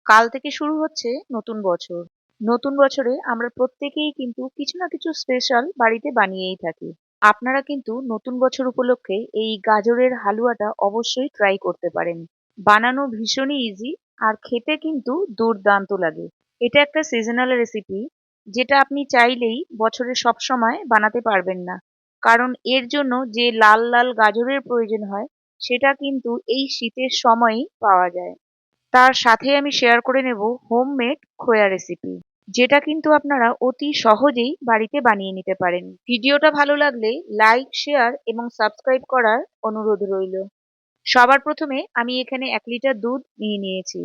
কাল থেকে শুরু হচ্ছে নতুন বছর। নতুন বছরে আমরা প্রত্যেকেই কিন্তু কিছু না কিছু স্পেশাল বাড়িতে বানিয়েই থাকি। আপনারা কিন্তু নতুন বছর উপলক্ষে এই গাজরের হালুয়াটা অবশ্যই ট্রাই করতে পারেন। বানানো ভীষণই ইজি আর খেতে কিন্তু দুর্দান্ত লাগে। এটা একটা সিজনাল রেসিপি যেটা আপনি চাইলেই বছরের সব সময় বানাতে পারবেন না। কারণ এর জন্য যে লাল লাল গাজরের প্রয়োজন হয় সেটা কিন্তু এই শীতের সময়ই পাওয়া যায়। তার সাথে আমি শেয়ার করে নেব হোমমেড খোয়া রেসিপি, যেটা কিন্তু আপনারা অতি সহজেই বাড়িতে বানিয়ে নিতে পারেন। ভিডিওটা ভালো লাগলে লাইক, শেয়ার এবং সাবস্ক্রাইব করার অনুরোধ রইল। সবার প্রথমে আমি এখানে 1 লিটার দুধ নিয়ে নিয়েছি।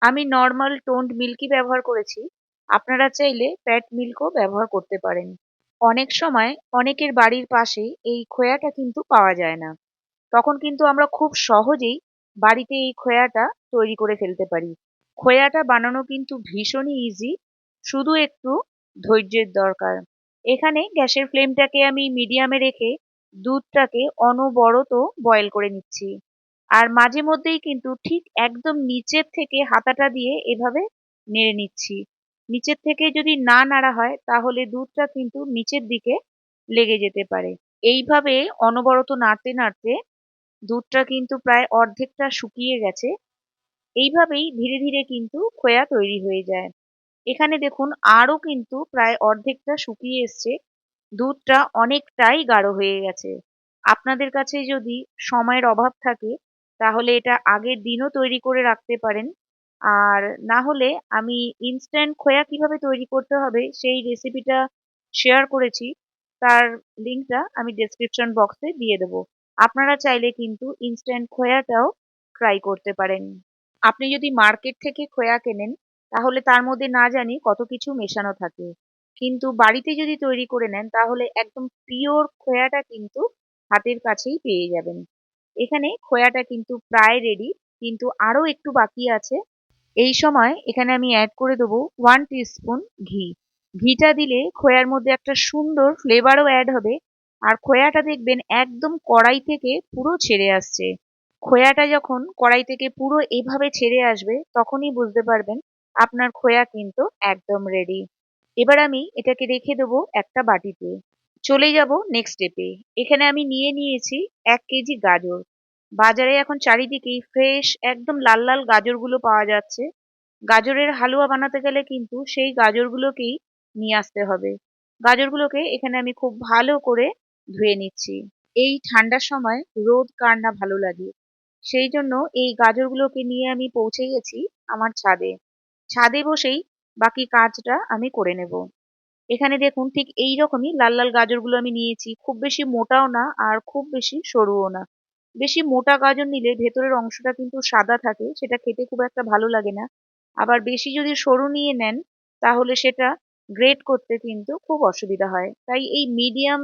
আমি নর্মাল টোন্ড মিল্কই ব্যবহার করেছি। আপনারা চাইলে প্যাট মিল্কও ব্যবহার করতে পারেন। অনেক সময় অনেকের বাড়ির পাশে এই খোয়াটা কিন্তু পাওয়া যায় না। তখন কিন্তু আমরা খুব সহজেই বাড়িতে এই খোয়াটা তৈরি করে ফেলতে পারি। খোয়াটা বানানো কিন্তু ভীষণই ইজি, শুধু একটু ধৈর্যের দরকার। এখানে গ্যাসের ফ্লেমটাকে আমি মিডিয়ামে রেখে দুধটাকে অনবরত বয়েল করে নিচ্ছি। আর মাঝে মধ্যেই কিন্তু ঠিক একদম নিচের থেকে হাতাটা দিয়ে এভাবে নেড়ে নিচ্ছি। নিচের থেকে যদি না নাড়া হয় তাহলে দুধটা কিন্তু নিচের দিকে লেগে যেতে পারে। এইভাবে অনবরত নাড়তে নাড়তে দুধটা কিন্তু প্রায় অর্ধেকটা শুকিয়ে গেছে। এইভাবেই ধীরে ধীরে কিন্তু খোয়া তৈরি হয়ে যায়। এখানে দেখুন আরো কিন্তু প্রায় অর্ধেকটা শুকিয়ে এসছে। দুধটা অনেকটাই গাঢ় হয়ে গেছে। আপনাদের কাছে যদি সময়ের অভাব থাকে তাহলে এটা আগের দিনও তৈরি করে রাখতে পারেন। আর না হলে আমি ইনস্ট্যান্ট খোয়া কিভাবে তৈরি করতে হবে সেই রেসিপিটা শেয়ার করেছি। তার লিঙ্কটা আমি ডেসক্রিপশন বক্সে দিয়ে দেবো। আপনারা চাইলে কিন্তু ইনস্ট্যান্ট খোয়াটাও ট্রাই করতে পারেন। আপনি যদি মার্কেট থেকে খোয়া কেনেন তাহলে তার মধ্যে না জানি কত কিছু মেশানো থাকে। কিন্তু বাড়িতে যদি তৈরি করে নেন তাহলে একদম পিওর খোয়াটা কিন্তু হাতের কাছেই পেয়ে যাবেন। এখানে খোয়াটা কিন্তু প্রায় রেডি, কিন্তু আরো একটু বাকি আছে। এই সময় এখানে আমি অ্যাড করে দেবো 1 টিস্পুন ঘি। ঘিটা দিলে খোয়ার মধ্যে একটা সুন্দর ফ্লেভারও অ্যাড হবে। আর খোয়াটা দেখবেন একদম কড়াই থেকে পুরো ছেড়ে আসছে। খোয়াটা যখন কড়াই থেকে পুরো এভাবে ছেড়ে আসবে তখনই বুঝতে পারবেন আপনার খোয়া কিন্তু একদম রেডি। এবার আমি এটাকে রেখে দেবো একটা বাটিতে। চলে যাব নেক্সট স্টেপে। এখানে আমি নিয়ে নিয়েছি 1 কেজি গাজর। বাজারে এখন চারিদিকেই ফ্রেশ একদম লাল লাল গাজরগুলো পাওয়া যাচ্ছে। গাজরের হালুয়া বানাতে গেলে কিন্তু সেই গাজরগুলোকেই নিয়ে আসতে হবে। গাজরগুলোকে এখানে আমি খুব ভালো করে ধুয়ে নিচ্ছি। এই ঠান্ডার সময় রোদ কার না ভালো লাগে, সেই জন্য এই গাজরগুলোকে নিয়ে আমি পৌঁছে গেছি আমার ছাদে। ছাদে বসেই বাকি কাজটা আমি করে নেব। এখানে দেখুন ঠিক এই রকমই লাল লাল গাজরগুলো আমি নিয়েছি। খুব বেশি মোটাও না আর খুব বেশি সরুও না। বেশি মোটা গাজর নিলে ভেতরের অংশটা কিন্তু সাদা থাকে, সেটা খেতে খুব একটা ভালো লাগে না। আবার বেশি যদি সরু নিয়ে নেন তাহলে সেটা গ্রেট করতে কিন্তু খুব অসুবিধা হয়। তাই এই মিডিয়াম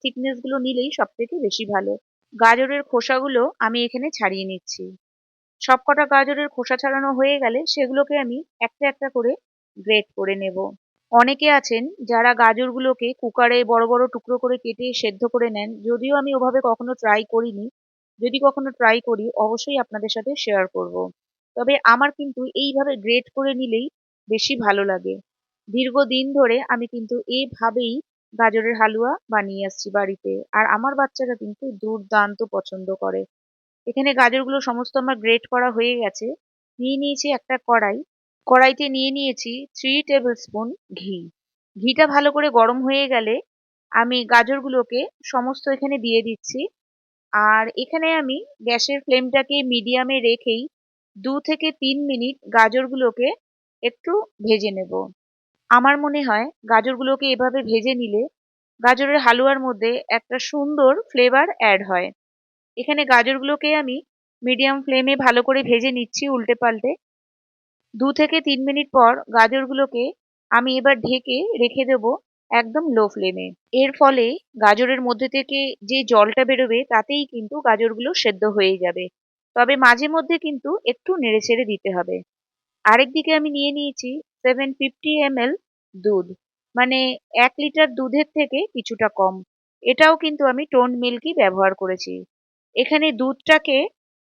থিকনেস গুলো নিলেই সব থেকে বেশি ভালো। গাজরের খোসাগুলো আমি এখানে ছাড়িয়ে নিচ্ছি। সবকটা গাজরের খোসা ছাড়ানো হয়ে গেলে সেগুলোকে আমি একটা একটা করে গ্রেট করে নেব। অনেকে আছেন যারা গাজরগুলোকে কুকারে বড় বড় টুকরো করে কেটে সেদ্ধ করে নেন, যদিও আমি ওভাবে কখনো ট্রাই করিনি। যদি কখনো ট্রাই করি অবশ্যই আপনাদের সাথে শেয়ার করব। তবে আমার কিন্তু এইভাবে গ্রেট করে নিলেই বেশি ভালো লাগে। দীর্ঘদিন ধরে আমি কিন্তু এভাবেই গাজরের হালুয়া বানিয়ে আসছি বাড়িতে, আর আমার বাচ্চারা কিন্তু দুর্দান্ত পছন্দ করে। এখানে গাজরগুলো সমস্ত আমার গ্রেট করা হয়ে গেছে। নিয়ে নিয়েছি একটা কড়াই। কড়াইতে নিয়ে নিয়েছি 3 টেবিল স্পুন ঘি। ঘিটা ভালো করে গরম হয়ে গেলে আমি গাজরগুলোকে সমস্ত এখানে দিয়ে দিচ্ছি। আর এখানে আমি গ্যাসের ফ্লেমটাকে মিডিয়ামে রেখেই 2 থেকে 3 মিনিট গাজরগুলোকে একটু ভেজে নেব। আমার মনে হয় গাজরগুলোকে এভাবে ভেজে নিলে গাজরের হালুয়ার মধ্যে একটা সুন্দর ফ্লেভার অ্যাড হয়। এখানে গাজরগুলোকে আমি মিডিয়াম ফ্লেমে ভালো করে ভেজে নিচ্ছি উল্টে পাল্টে। 2 থেকে 3 মিনিট পর গাজরগুলোকে আমি এবার ঢেকে রেখে দেবো একদম লো ফ্লেমে। এর ফলে গাজরের মধ্যে থেকে যে জলটা বেরোবে তাতেই কিন্তু গাজরগুলো সেদ্ধ হয়ে যাবে। তবে মাঝে মধ্যে কিন্তু একটু নেড়েচেড়ে দিতে হবে। আরেকদিকে আমি নিয়ে নিয়েছি 750 ml দুধ, মানে 1 লিটার দুধের থেকে কিছুটা কম। এটাও কিন্তু আমি টোন্ড মিল্কই ব্যবহার করেছি। এখানে দুধটাকে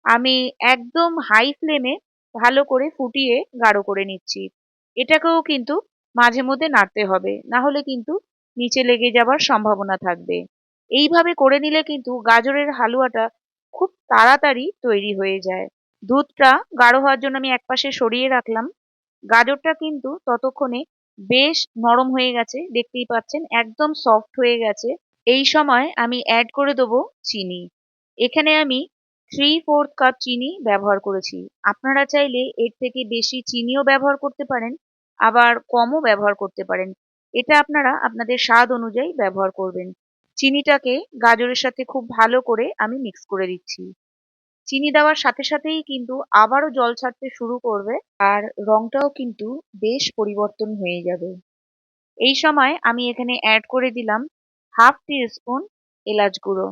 আমি একদম হাই ফ্লেমে ভালো করে ফুটিয়ে গাঢ় করে নিচ্ছি। এটাকেও কিন্তু মাঝে মধ্যে নাড়তে হবে, না হলে কিন্তু নিচে লেগে যাবার সম্ভাবনা থাকবে। এইভাবে করে নিলে কিন্তু গাজরের হালুয়াটা খুব তাড়াতাড়ি তৈরি হয়ে যায়। দুধটা গাঢ় হওয়ার জন্য আমি একপাশে সরিয়ে রাখলাম। গাজরটা কিন্তু ততক্ষণে বেশ নরম হয়ে গেছে, দেখতেই পাচ্ছেন একদম সফট হয়ে গেছে। এই সময় আমি অ্যাড করে দেবো চিনি। এখানে আমি 3/4 কাপ চিনি ব্যবহার করেছি। আপনারা চাইলে এর থেকে বেশি চিনিও ব্যবহার করতে পারেন, আবার কমও ব্যবহার করতে পারেন। এটা আপনারা আপনাদের স্বাদ অনুযায়ী ব্যবহার করবেন। চিনিটাকে গাজরের সাথে খুব ভালো করে আমি মিক্স করে দিচ্ছি। চিনি দেওয়ার সাথে সাথেই কিন্তু আবারও জল ছাড়তে শুরু করবে, আর রংটাও কিন্তু বেশ পরিবর্তন হয়ে যাবে। এই সময় আমি এখানে অ্যাড করে দিলাম 1/2 টিস্পুন এলাচ গুঁড়ো।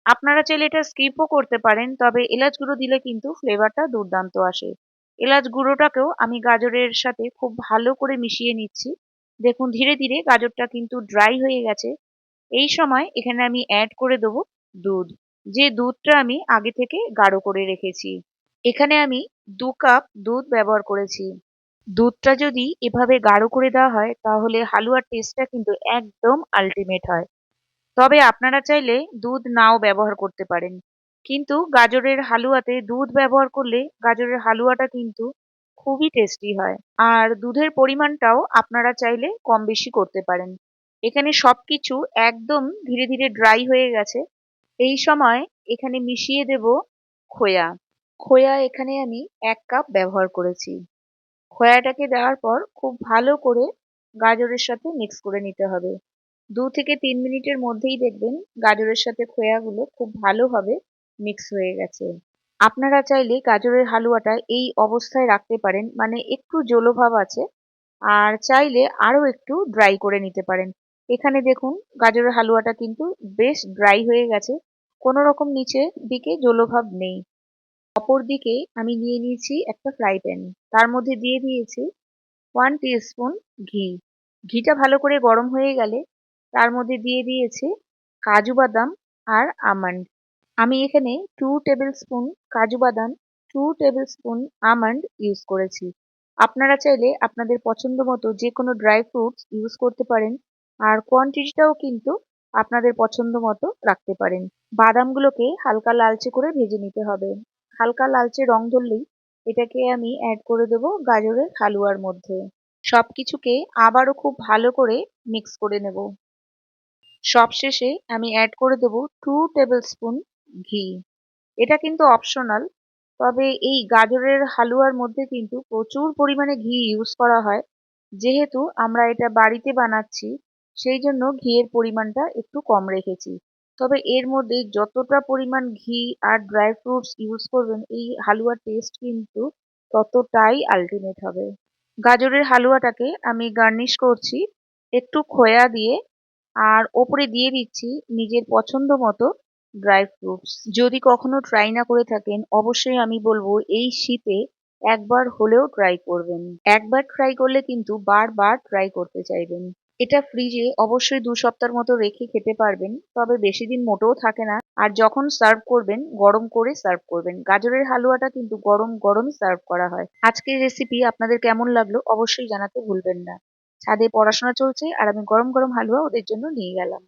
আপনারা চাইলে এটা স্কিপও করতে পারেন, তবে এলাচ গুঁড়ো দিলে কিন্তু ফ্লেভারটা দুর্দান্ত আসে। এলাচ গুঁড়োটাকেও আমি গাজরের সাথে খুব ভালো করে মিশিয়ে নিচ্ছি। দেখুন ধীরে ধীরে গাজরটা কিন্তু ড্রাই হয়ে গেছে। এই সময় এখানে আমি অ্যাড করে দেবো দুধ, যে দুধটা আমি আগে থেকে গাঢ় করে রেখেছি। এখানে আমি 2 কাপ দুধ ব্যবহার করেছি। দুধটা যদি এভাবে গাঢ় করে দেওয়া হয় তাহলে হালুয়ার টেস্টটা কিন্তু একদম আল্টিমেট হয়। তবে আপনারা চাইলে দুধ নাও ব্যবহার করতে পারেন, কিন্তু গাজরের হালুয়াতে দুধ ব্যবহার করলে গাজরের হালুয়াটা কিন্তু খুবই টেস্টি হয়। আর দুধের পরিমাণটাও আপনারা চাইলে কম বেশি করতে পারেন। এখানে সবকিছু একদম ধীরে ধীরে ড্রাই হয়ে গেছে। এই সময় এখানে মিশিয়ে দেব খোয়া। খোয়া এখানে আমি 1 কাপ ব্যবহার করেছি। খোয়াটাকে দেওয়ার পর খুব ভালো করে গাজরের সাথে মিক্স করে নিতে হবে। 2 থেকে 3 মিনিটের মধ্যেই দেখবেন গাজরের সাথে খোয়াগুলো খুব ভালোভাবে মিক্স হয়ে গেছে। আপনারা চাইলে গাজরের হালুয়াটা এই অবস্থায় রাখতে পারেন, মানে একটু জলো ভাব আছে, আর চাইলে আরো একটু ড্রাই করে নিতে পারেন। এখানে দেখুন গাজরের হালুয়াটা কিন্তু বেশ ড্রাই হয়ে গেছে, কোনো রকম নিচের দিকে জলো ভাব নেই। অপরদিকে আমি নিয়ে নিয়েছি একটা ফ্রাই প্যান। তার মধ্যে দিয়ে দিয়েছি 1 টিস্পুন ঘি। ঘিটা ভালো করে গরম হয়ে গেলে তার মধ্যে দিয়ে দিয়েছি কাজু বাদাম আর আমন্ড। আমি এখানে 2 টেবিল স্পুন কাজু বাদাম, 2 টেবিল স্পুন আমন্ড ইউজ করেছি। আপনারা চাইলে আপনাদের পছন্দ মতো যে কোনো ড্রাই ফ্রুটস ইউজ করতে পারেন, আর কোয়ান্টিটিটাও কিন্তু আপনাদের পছন্দ মতো রাখতে পারেন। বাদামগুলোকে হালকা লালচে করে ভেজে নিতে হবে। হালকা লালচে রং ধরলেই এটাকে আমি অ্যাড করে দেবো গাজরের হালুয়ার মধ্যে। সবকিছুকে আবারও খুব ভালো করে মিক্স করে নেব। সবশেষে আমি অ্যাড করে দেব 2 টেবিল স্পুন ঘি। এটা কিন্তু অপশনাল, তবে এই গাজরের হালুয়ার মধ্যে কিন্তু প্রচুর পরিমাণে ঘি ইউজ করা হয়। যেহেতু আমরা এটা বাড়িতে বানাচ্ছি, সেই জন্য ঘিয়ের পরিমাণটা একটু কম রেখেছি। তবে এর মধ্যে যতটা পরিমাণ ঘি আর ড্রাই ফ্রুটস ইউজ করবেন এই হালুয়ার টেস্ট কিন্তু ততটাই আল্টিমেট হবে। গাজরের হালুয়াটাকে আমি গার্নিশ করছি একটু খোয়া দিয়ে, আর ওপরে দিয়ে দিচ্ছি নিজের পছন্দ মতো ড্রাই ফ্রুটস। যদি কখনো ট্রাই না করে থাকেন অবশ্যই আমি বলবো এই শীতে একবার হলেও ট্রাই করবেন। একবার ট্রাই করলে কিন্তু বারবার ট্রাই করতে চাইবেন। এটা ফ্রিজে অবশ্যই 2 সপ্তাহের মতো রেখে খেতে পারবেন, তবে বেশি দিন মোটেও থাকে না। আর যখন সার্ভ করবেন গরম করে সার্ভ করবেন। গাজরের হালুয়াটা কিন্তু গরম গরমই সার্ভ করা হয়। আজকের রেসিপি আপনাদের কেমন লাগলো অবশ্যই জানাতে ভুলবেন না। ছাদে পড়াশোনা চলছে আর আমি গরম গরম হালুয়া ওদের জন্য নিয়ে গেলাম।